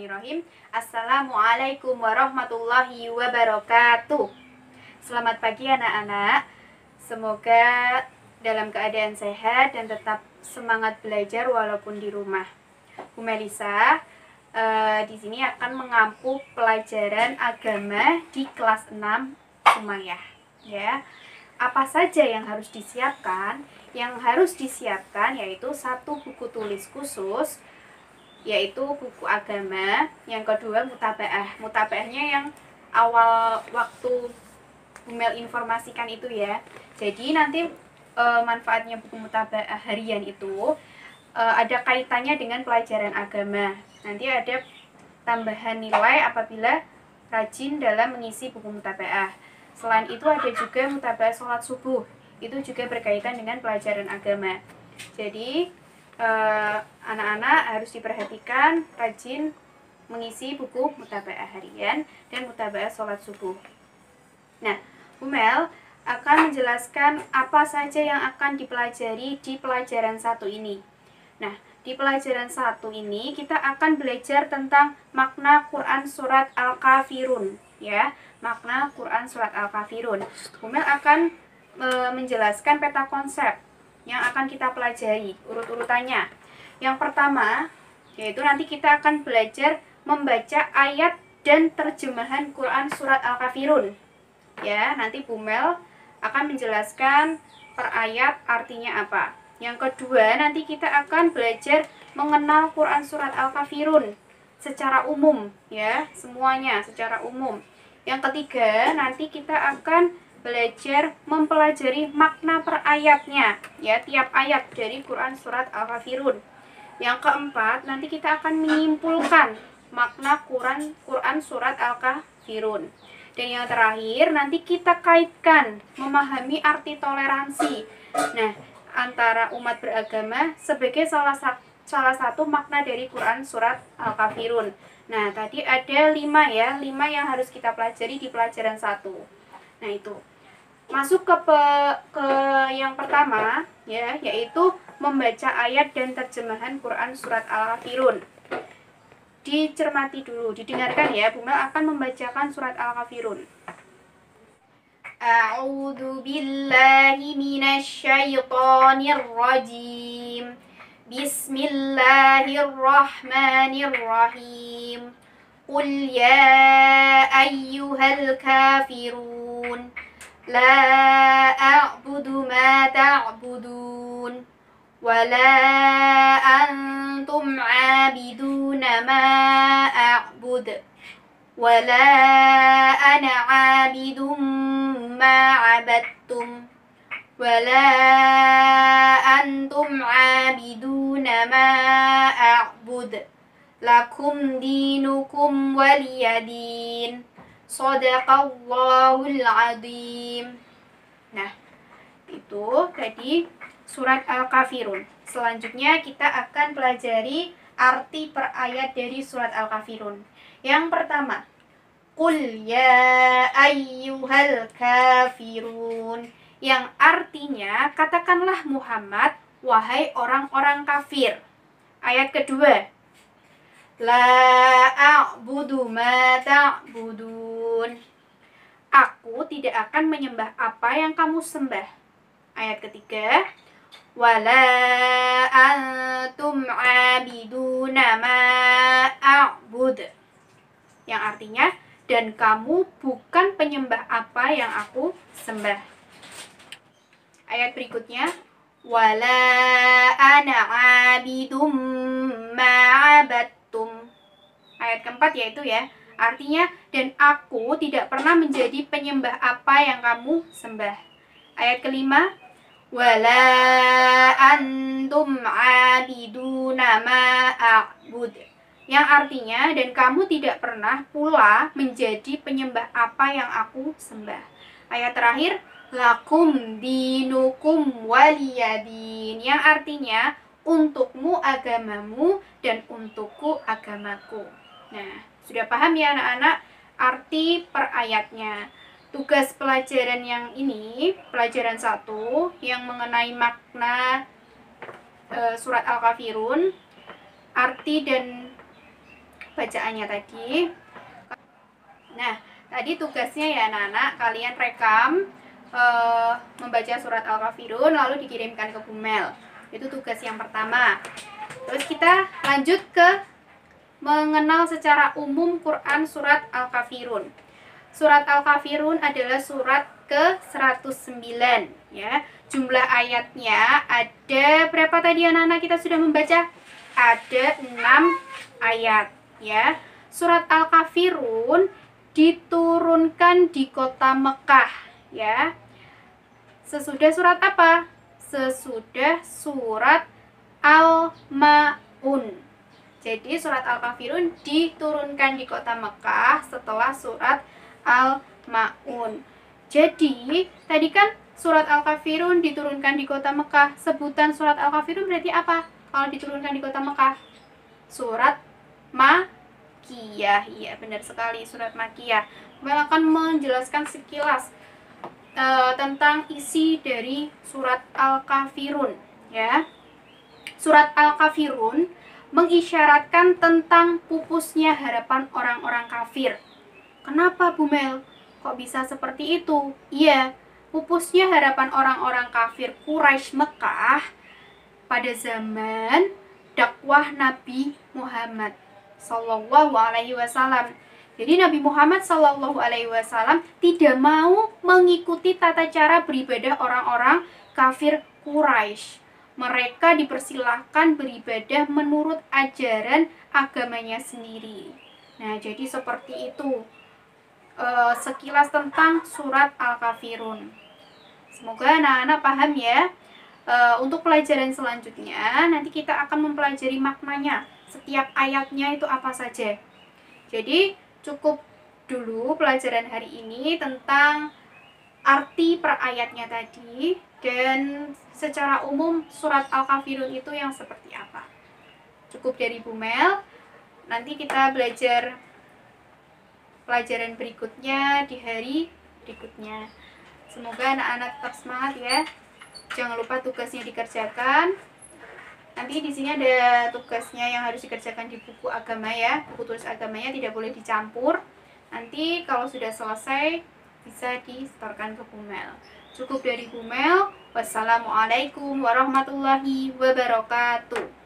Bismillahirrahmanirrahim. Assalamualaikum warahmatullahi wabarakatuh. Selamat pagi anak-anak. Semoga dalam keadaan sehat dan tetap semangat belajar walaupun di rumah. Bu Melisa di sini akan mengampu pelajaran agama di kelas 6 Sumayah. Ya. Apa saja yang harus disiapkan? Yang harus disiapkan yaitu satu buku tulis khusus, yaitu buku agama. Yang kedua mutabaah. Mutabaahnya yang awal waktu Bumel informasikan itu ya. Jadi nanti manfaatnya buku mutabaah harian itu ada kaitannya dengan pelajaran agama. Nanti ada tambahan nilai apabila rajin dalam mengisi buku mutabaah. Selain itu ada juga mutabaah sholat subuh. Itu juga berkaitan dengan pelajaran agama. Jadi anak-anak harus diperhatikan rajin mengisi buku mutabaah harian dan mutabaah sholat subuh. Nah, Bumel akan menjelaskan apa saja yang akan dipelajari di pelajaran 1 ini. Nah, di pelajaran 1 ini kita akan belajar tentang makna Quran surat Al-Kafirun, ya. Makna Quran surat Al-Kafirun. Bumel akan menjelaskan peta konsep yang akan kita pelajari, urut-urutannya. Yang pertama, yaitu nanti kita akan belajar membaca ayat dan terjemahan Quran surat Al-Kafirun. Ya, nanti Bumel akan menjelaskan per ayat artinya apa. Yang kedua, nanti kita akan belajar mengenal Quran surat Al-Kafirun secara umum, ya, semuanya secara umum. Yang ketiga, nanti kita akan belajar mempelajari makna per ayatnya, ya, tiap ayat dari Quran surat Al-Kafirun. Yang keempat, nanti kita akan menyimpulkan makna Quran surat Al-Kafirun. Dan yang terakhir, nanti kita kaitkan memahami arti toleransi. Nah, antara umat beragama sebagai salah satu makna dari Quran surat Al-Kafirun. Nah, tadi ada 5 ya, 5 yang harus kita pelajari di pelajaran 1. Nah, itu. Masuk ke yang pertama, ya, yaitu membaca ayat dan terjemahan Quran surat Al-Kafirun. Dicermati dulu, didengarkan ya. Bumel akan membacakan surat Al-Kafirun. A'udzu billahi minasyaitonir rajim. Bismillahirrahmanirrahim. Qul ya ayyuhal kafirun la a'budu ma ta'budun wala antum 'abiduna ma a'bud wala ana 'abidum ma 'abadtum wala antum 'abiduna ma a'bud lakum dinukum waliyadin. Shadaqallahul azim. Nah, itu tadi surat Al-Kafirun. Selanjutnya kita akan pelajari arti per ayat dari surat Al-Kafirun. Yang pertama, Qul ya ayyuhal kafirun, yang artinya katakanlah Muhammad, wahai orang-orang kafir. Ayat kedua, La a'budu ma ta'budun, aku tidak akan menyembah apa yang kamu sembah. Ayat ketiga, Wala antum 'abiduna ma a'bud, yang artinya dan kamu bukan penyembah apa yang aku sembah. Ayat berikutnya, Wala ana 'abidum ma 'abadtum. Ayat keempat yaitu ya, artinya dan aku tidak pernah menjadi penyembah apa yang kamu sembah. Ayat kelima, Wala antum 'abiduna ma a'bud, yang artinya dan kamu tidak pernah pula menjadi penyembah apa yang aku sembah. Ayat terakhir, Lakum dinukum waliyadin, yang artinya untukmu agamamu dan untukku agamaku. Nah, sudah paham ya anak-anak arti per ayatnya. Tugas pelajaran yang ini, pelajaran 1 yang mengenai makna surat Al-Kafirun, arti dan bacaannya tadi. Nah, tadi tugasnya ya anak-anak, kalian rekam membaca surat Al-Kafirun lalu dikirimkan ke Bumel. Itu tugas yang pertama. Terus kita lanjut ke mengenal secara umum Quran surat Al-Kafirun. Surat Al-Kafirun adalah surat ke-109 ya. Jumlah ayatnya ada berapa tadi anak-anak kita sudah membaca? Ada 6 ayat ya. Surat Al-Kafirun diturunkan di kota Mekah ya. Sesudah surat apa? Sesudah surat Al-Ma'un. Jadi surat Al-Kafirun diturunkan di kota Mekah setelah surat Al-Ma'un. Jadi tadi kan surat Al-Kafirun diturunkan di kota Mekah. Sebutan surat Al-Kafirun berarti apa? Kalau diturunkan di kota Mekah, surat Makkiyah. Iya, benar sekali, surat Makkiyah. Mel akan menjelaskan sekilas tentang isi dari surat Al-Kafirun ya. Surat Al-Kafirun mengisyaratkan tentang pupusnya harapan orang-orang kafir. Kenapa Bu Mel? Kok bisa seperti itu? Iya, pupusnya harapan orang-orang kafir Quraisy Mekah pada zaman dakwah Nabi Muhammad Sallallahu Alaihi Wasallam. Jadi Nabi Muhammad Sallallahu Alaihi Wasallam tidak mau mengikuti tata cara beribadah orang-orang kafir Quraisy. Mereka dipersilahkan beribadah menurut ajaran agamanya sendiri. Nah, jadi seperti itu sekilas tentang surat Al-Kafirun. Semoga anak-anak paham ya. Untuk pelajaran selanjutnya, nanti kita akan mempelajari maknanya. Setiap ayatnya itu apa saja. Jadi, cukup dulu pelajaran hari ini tentang arti per ayatnya tadi dan secara umum surat Al-Kafirun itu yang seperti apa. Cukup dari Bu Mel. Nanti kita belajar pelajaran berikutnya di hari berikutnya. Semoga anak-anak tetap semangat ya. Jangan lupa tugasnya dikerjakan. Nanti di sini ada tugasnya yang harus dikerjakan di buku agama ya. Buku tulis agamanya tidak boleh dicampur. Nanti kalau sudah selesai bisa disetorkan ke Bu Mel. Cukup dari Bu Mel. Wassalamualaikum warahmatullahi wabarakatuh.